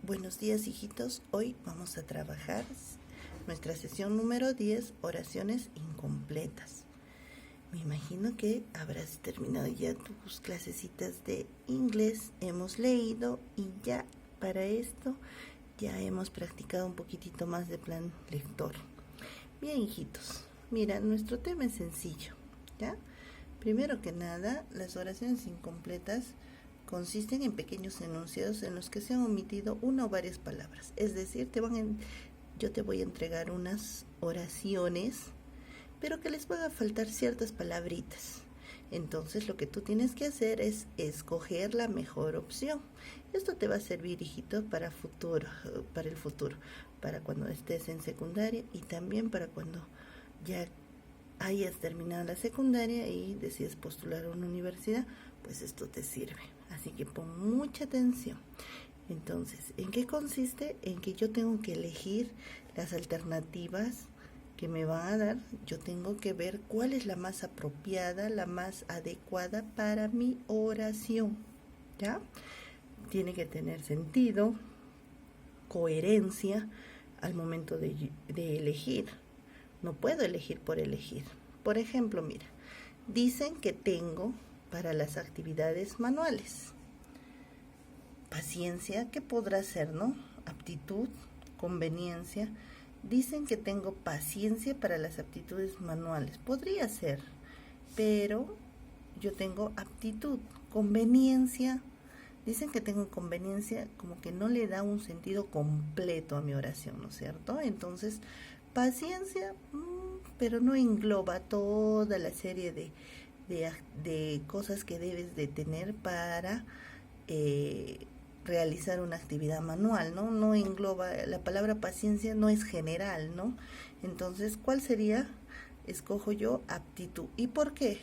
Buenos días, hijitos. Hoy vamos a trabajar nuestra sesión número 10, oraciones incompletas. Me imagino que habrás terminado ya tus clasecitas de inglés. Hemos leído y ya para esto ya hemos practicado un poquitito más de plan lector. Bien, hijitos. Mira, nuestro tema es sencillo, ¿ya? Primero que nada, las oraciones incompletas consisten en pequeños enunciados en los que se han omitido una o varias palabras. Es decir, yo te voy a entregar unas oraciones, pero que les van a faltar ciertas palabritas. Entonces lo que tú tienes que hacer es escoger la mejor opción. Esto te va a servir, hijito, para el futuro, para cuando estés en secundaria y también para cuando ya hayas terminado la secundaria y decides postular a una universidad, pues esto te sirve. Así que pon mucha atención. Entonces, ¿en qué consiste? En que yo tengo que elegir las alternativas que me van a dar. Yo tengo que ver cuál es la más apropiada, la más adecuada para mi oración, ¿ya? Tiene que tener sentido, coherencia al momento de elegir. No puedo elegir por elegir. Por ejemplo, mira, dicen que tengo para las actividades manuales. Paciencia, ¿qué podrá ser, no? Aptitud, conveniencia. Dicen que tengo paciencia para las aptitudes manuales. Podría ser, pero yo tengo aptitud. Conveniencia. Dicen que tengo conveniencia, como que no le da un sentido completo a mi oración, ¿no es cierto? Entonces, paciencia, pero no engloba toda la serie de cosas que debes de tener para realizar una actividad manual, ¿no? No engloba, la palabra paciencia no es general, ¿no? Entonces, ¿cuál sería? Escojo yo aptitud. ¿Y por qué?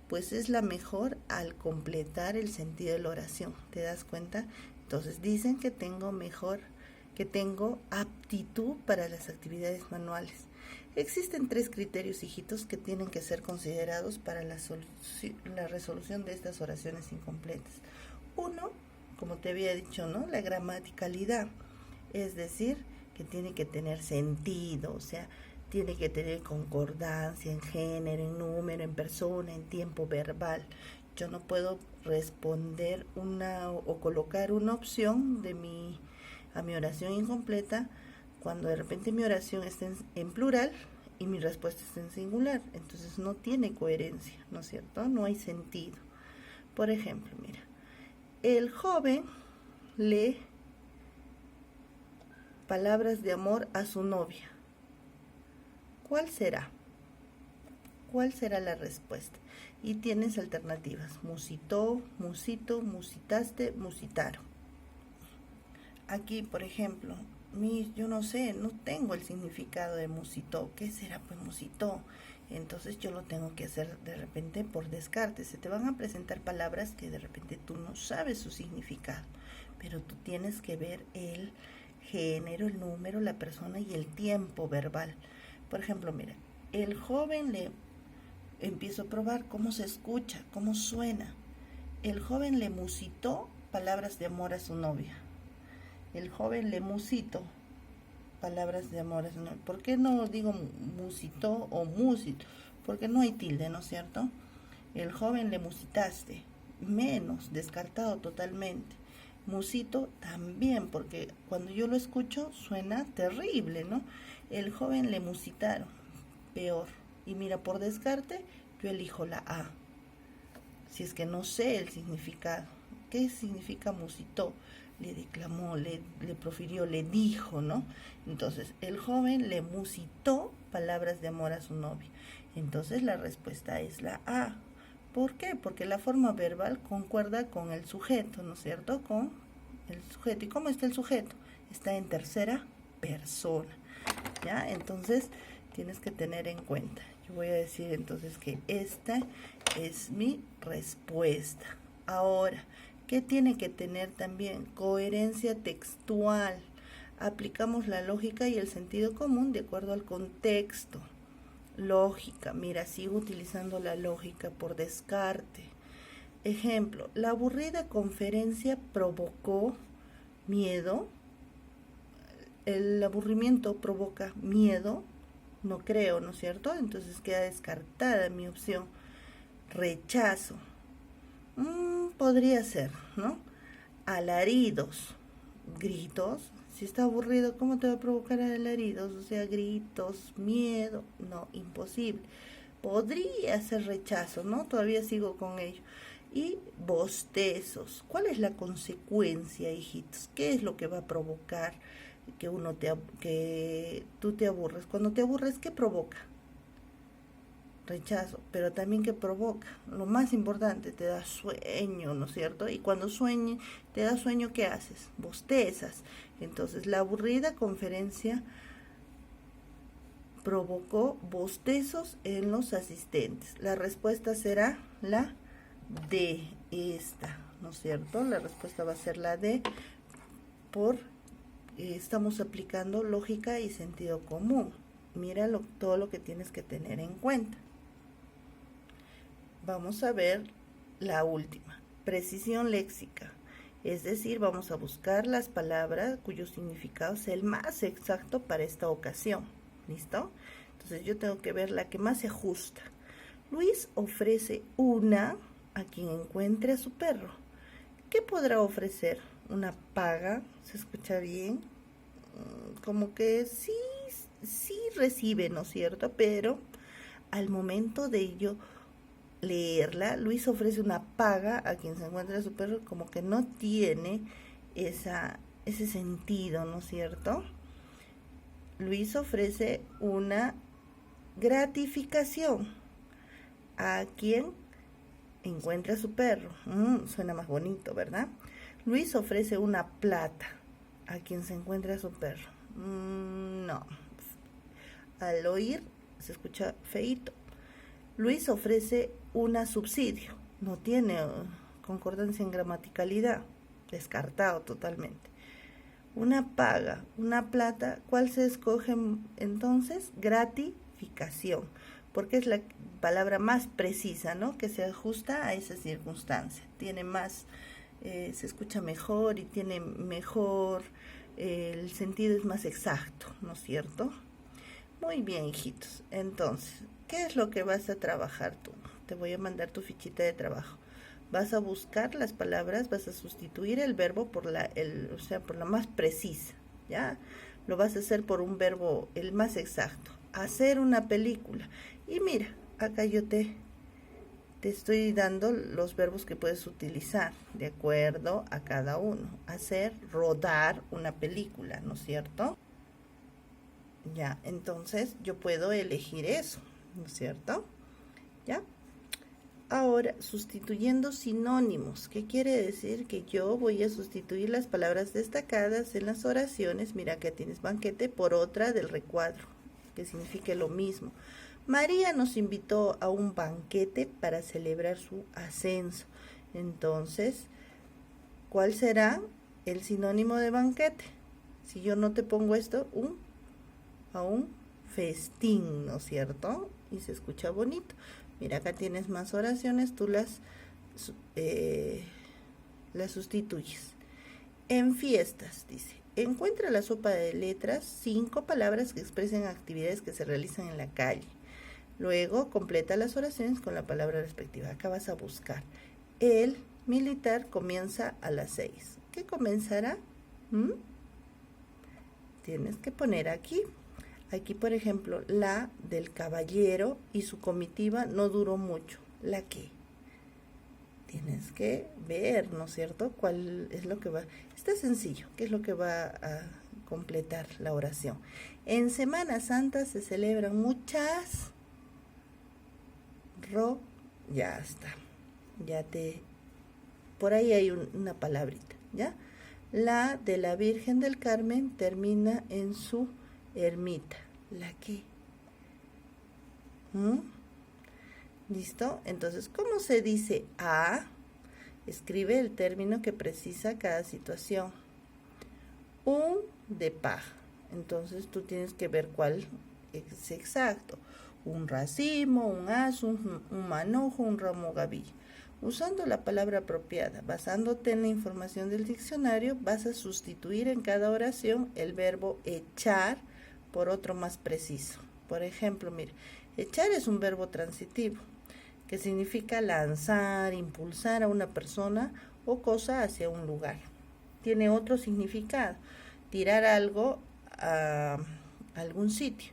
Pues es la mejor al completar el sentido de la oración, ¿te das cuenta? Entonces, dicen que tengo aptitud para las actividades manuales. Existen 3 criterios, hijitos, que tienen que ser considerados para la resolución de estas oraciones incompletas. Uno, como te había dicho, ¿no? La gramaticalidad, es decir, que tiene que tener sentido, o sea, tiene que tener concordancia en género, en número, en persona, en tiempo verbal. Yo no puedo responder o colocar una opción a mi oración incompleta cuando de repente mi oración está en plural y mi respuesta está en singular. Entonces no tiene coherencia, ¿no es cierto? No hay sentido. Por ejemplo, mira, el joven lee palabras de amor a su novia. ¿Cuál será? ¿Cuál será la respuesta? Y tienes alternativas: musitó, musito, musitaste, musitaron. Aquí, por ejemplo, yo no sé, no tengo el significado de musitó. ¿Qué será pues musitó? Entonces yo lo tengo que hacer de repente por descarte. Se te van a presentar palabras que de repente tú no sabes su significado, pero tú tienes que ver el género, el número, la persona y el tiempo verbal. Por ejemplo, mira, el joven empiezo a probar cómo se escucha, cómo suena. El joven le musitó palabras de amor a su novia. El joven le musitó palabras de amor a su novia. ¿Por qué no digo musitó o musito? Porque no hay tilde, ¿no es cierto? El joven le musitaste, menos, descartado totalmente. Musito también, porque cuando yo lo escucho suena terrible, ¿no? El joven le musitaron, peor. Y mira, por descarte, yo elijo la A. Si es que no sé el significado. ¿Qué significa musitó? Le declamó, le profirió, le dijo, ¿no? Entonces, el joven le musitó palabras de amor a su novia. Entonces, la respuesta es la A. ¿Por qué? Porque la forma verbal concuerda con el sujeto, ¿no es cierto? Con el sujeto. ¿Y cómo está el sujeto? Está en tercera persona, ¿ya? Entonces, tienes que tener en cuenta. Yo voy a decir entonces que esta es mi respuesta. Ahora, ¿qué tiene que tener también? Coherencia textual. Aplicamos la lógica y el sentido común de acuerdo al contexto. Lógica, mira, sigo utilizando la lógica por descarte. Ejemplo, la aburrida conferencia provocó miedo. el aburrimiento provoca miedo, no creo, ¿no es cierto? Entonces queda descartada mi opción. Rechazo. Podría ser, ¿no? Alaridos, gritos. Si está aburrido, ¿cómo te va a provocar alaridos? O sea, gritos, miedo, no, imposible. Podría ser rechazo, ¿no? Todavía sigo con ello. Y bostezos. ¿Cuál es la consecuencia, hijitos? ¿Qué es lo que va a provocar que tú te aburres? Cuando te aburres, ¿qué provoca? Rechazo, pero también que provoca, lo más importante, te da sueño, ¿no es cierto? Y cuando te da sueño, ¿qué haces? Bostezas. Entonces, la aburrida conferencia provocó bostezos en los asistentes. La respuesta será la D, esta, ¿no es cierto? La respuesta va a ser la D, estamos aplicando lógica y sentido común. Mira todo lo que tienes que tener en cuenta. Vamos a ver la última, precisión léxica. Es decir, vamos a buscar las palabras cuyo significado sea el más exacto para esta ocasión. ¿Listo? Entonces yo tengo que ver la que más se ajusta. Luis ofrece una a quien encuentre a su perro. ¿Qué podrá ofrecer? ¿Una paga? ¿Se escucha bien? Como que sí recibe, ¿no es cierto? Pero al momento de ello leerla, Luis ofrece una paga a quien se encuentra a su perro, como que no tiene ese sentido, ¿no es cierto? Luis ofrece una gratificación a quien encuentra a su perro. Suena más bonito, ¿verdad? Luis ofrece una plata a quien se encuentra a su perro. No. Al oír se escucha feíto. Luis ofrece una subsidio. No tiene concordancia en gramaticalidad. Descartado totalmente. Una paga, una plata. ¿Cuál se escoge entonces? Gratificación. Porque es la palabra más precisa, ¿no? Que se ajusta a esa circunstancia. Tiene más, se escucha mejor y tiene mejor, el sentido es más exacto, ¿no es cierto? Muy bien, hijitos. Entonces, ¿qué es lo que vas a trabajar tú? Te voy a mandar tu fichita de trabajo. Vas a buscar las palabras, vas a sustituir el verbo por por la más precisa, ¿ya? Lo vas a hacer por un verbo, el más exacto. Hacer una película. Y mira, acá yo te estoy dando los verbos que puedes utilizar de acuerdo a cada uno. Hacer, rodar una película, ¿no es cierto? Ya, entonces yo puedo elegir eso, ¿no es cierto? ¿Ya? Ahora, sustituyendo sinónimos. ¿Qué quiere decir? Que yo voy a sustituir las palabras destacadas en las oraciones. Mira, que tienes banquete por otra del recuadro, que signifique lo mismo. María nos invitó a un banquete para celebrar su ascenso. Entonces, ¿cuál será el sinónimo de banquete? Si yo no te pongo esto, a un festín, ¿no es cierto? Y se escucha bonito. Mira, acá tienes más oraciones, tú las sustituyes. En fiestas, dice, encuentra la sopa de letras, 5 palabras que expresen actividades que se realizan en la calle. Luego, completa las oraciones con la palabra respectiva. Acá vas a buscar. El militar comienza a las 6. ¿Qué comenzará? Tienes que poner aquí. Aquí, por ejemplo, la del caballero y su comitiva no duró mucho. ¿La qué? Tienes que ver, ¿no es cierto? ¿Cuál es lo que va? Está sencillo. ¿Qué es lo que va a completar la oración? En Semana Santa se celebran muchas... ya está. Por ahí hay una palabrita, ¿ya? La de la Virgen del Carmen termina en su ermita. ¿La qué? ¿Listo? Entonces, ¿cómo se dice a? Escribe el término que precisa cada situación. Un de paja. Entonces, tú tienes que ver cuál es exacto. Un racimo, un aso, un manojo, un ramo gavilla. Usando la palabra apropiada, basándote en la información del diccionario, vas a sustituir en cada oración el verbo echar por otro más preciso. Por ejemplo, mire, echar es un verbo transitivo que significa lanzar, impulsar a una persona o cosa hacia un lugar. Tiene otro significado, tirar algo a algún sitio.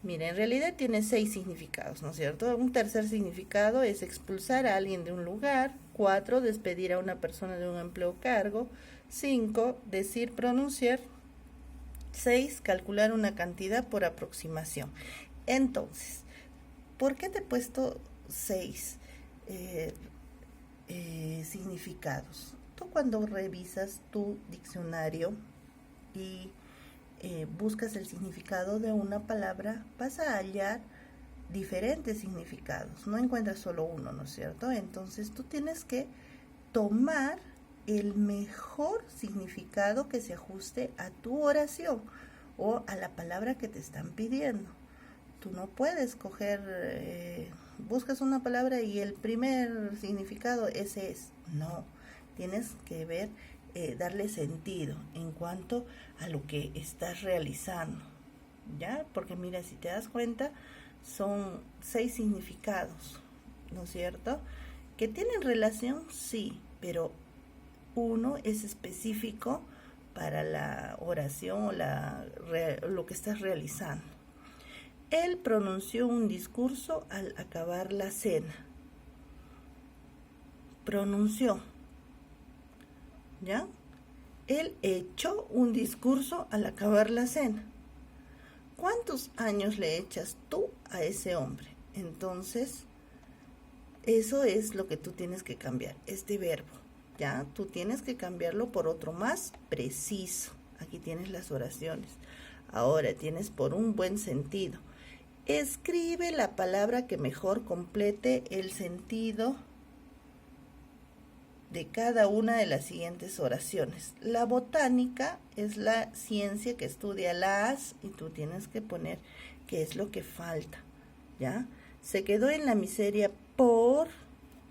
Mira, en realidad tiene 6 significados, ¿no es cierto? Un tercer significado es expulsar a alguien de un lugar. 4, despedir a una persona de un empleo o cargo. 5, decir, pronunciar. 6, calcular una cantidad por aproximación. Entonces, ¿por qué te he puesto 6 significados? Tú cuando revisas tu diccionario y buscas el significado de una palabra, vas a hallar diferentes significados, no encuentras solo uno, ¿no es cierto? Entonces tú tienes que tomar el mejor significado que se ajuste a tu oración o a la palabra que te están pidiendo. Tú no puedes coger, buscas una palabra y el primer significado ese es. No, tienes que ver, darle sentido en cuanto a lo que estás realizando, ¿ya? Porque mira, si te das cuenta, son 6 significados, ¿no es cierto? ¿Que tienen relación? Sí, pero uno es específico para la oración o lo que estás realizando. Él pronunció un discurso al acabar la cena. Pronunció, ¿ya? Él echó un discurso al acabar la cena. ¿Cuántos años le echas tú a ese hombre? Entonces, eso es lo que tú tienes que cambiar, este verbo, ¿ya? Tú tienes que cambiarlo por otro más preciso. Aquí tienes las oraciones. Ahora tienes por un buen sentido. Escribe la palabra que mejor complete el sentido de cada una de las siguientes oraciones. La botánica es la ciencia que estudia las, y tú tienes que poner qué es lo que falta, ¿ya? Se quedó en la miseria por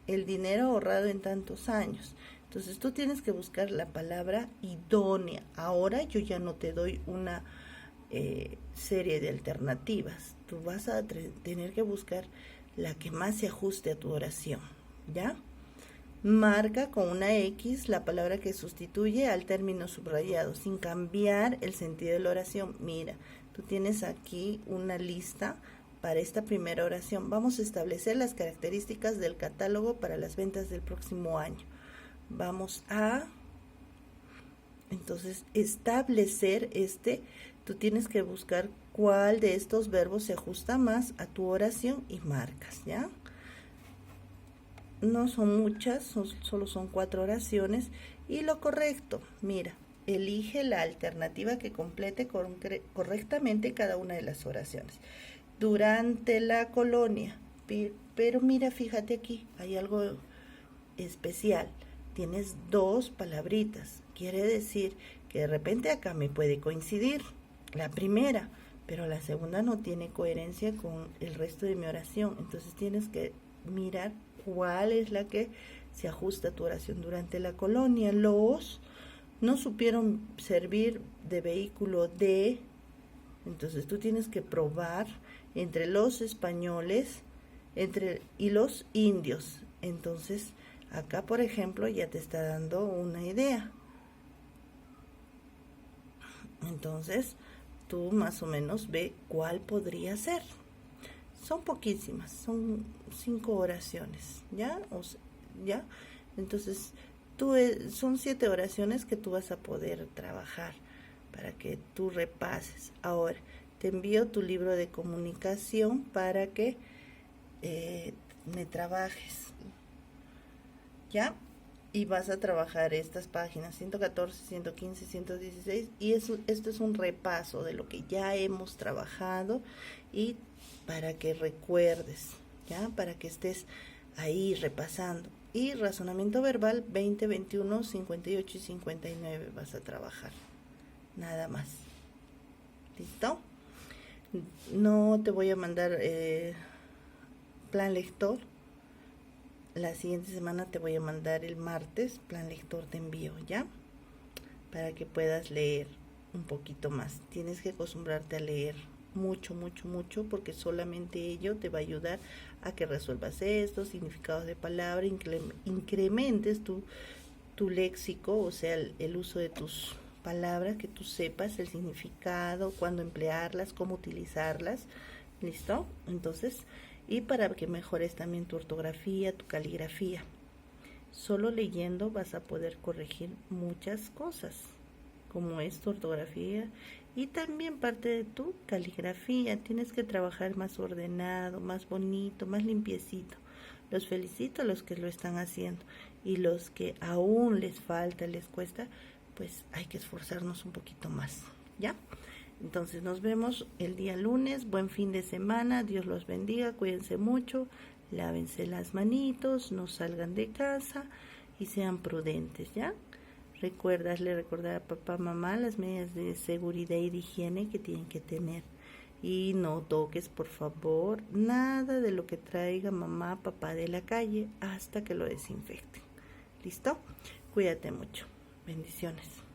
el dinero ahorrado en tantos años. Entonces tú tienes que buscar la palabra idónea. Ahora yo ya no te doy una serie de alternativas. Tú vas a tener que buscar la que más se ajuste a tu oración, ¿ya? Marca con una X la palabra que sustituye al término subrayado, sin cambiar el sentido de la oración. Mira, tú tienes aquí una lista para esta primera oración. Vamos a establecer las características del catálogo para las ventas del próximo año. Vamos a, entonces, establecer tú tienes que buscar cuál de estos verbos se ajusta más a tu oración y marcas, ¿ya? No son muchas, solo son 4 oraciones. Y lo correcto, mira, elige la alternativa que complete correctamente cada una de las oraciones. Durante la colonia, pero mira, fíjate aquí, hay algo especial. Tienes 2 palabritas, quiere decir que de repente acá me puede coincidir la primera, pero la segunda no tiene coherencia con el resto de mi oración. Entonces tienes que mirar cuál es la que se ajusta a tu oración. Durante la colonia, los no supieron servir de vehículo de. Entonces tú tienes que probar entre los españoles y los indios. Entonces acá, por ejemplo, ya te está dando una idea. Entonces tú más o menos ve cuál podría ser. Son poquísimas, son 5 oraciones, ¿ya? ¿Ya? Entonces, son 7 oraciones que tú vas a poder trabajar para que tú repases. Ahora, te envío tu libro de comunicación para que me trabajes, ¿ya? Y vas a trabajar estas páginas 114, 115, 116 y esto es un repaso de lo que ya hemos trabajado y para que recuerdes, ¿ya? Para que estés ahí repasando. Y razonamiento verbal 20, 21, 58 y 59 vas a trabajar. Nada más. ¿Listo? No te voy a mandar plan lector. la siguiente semana te voy a mandar el martes plan lector de envío, ¿ya? Para que puedas leer un poquito más. Tienes que acostumbrarte a leer mucho, mucho, mucho, porque solamente ello te va a ayudar a que resuelvas estos significados de palabra, incrementes tu léxico, o sea, el uso de tus palabras, que tú sepas el significado, cuándo emplearlas, cómo utilizarlas. ¿Listo? Entonces, y para que mejores también tu ortografía, tu caligrafía. Solo leyendo vas a poder corregir muchas cosas, como es tu ortografía y también parte de tu caligrafía. Tienes que trabajar más ordenado, más bonito, más limpiecito. Los felicito a los que lo están haciendo, y los que aún les falta, les cuesta, pues hay que esforzarnos un poquito más, ¿ya? Entonces nos vemos el día lunes. Buen fin de semana, Dios los bendiga, cuídense mucho, lávense las manitos, no salgan de casa y sean prudentes, ¿ya? Recordar a papá, mamá las medidas de seguridad y de higiene que tienen que tener. Y no toques, por favor, nada de lo que traiga mamá, papá de la calle hasta que lo desinfecten. ¿Listo? Cuídate mucho. Bendiciones.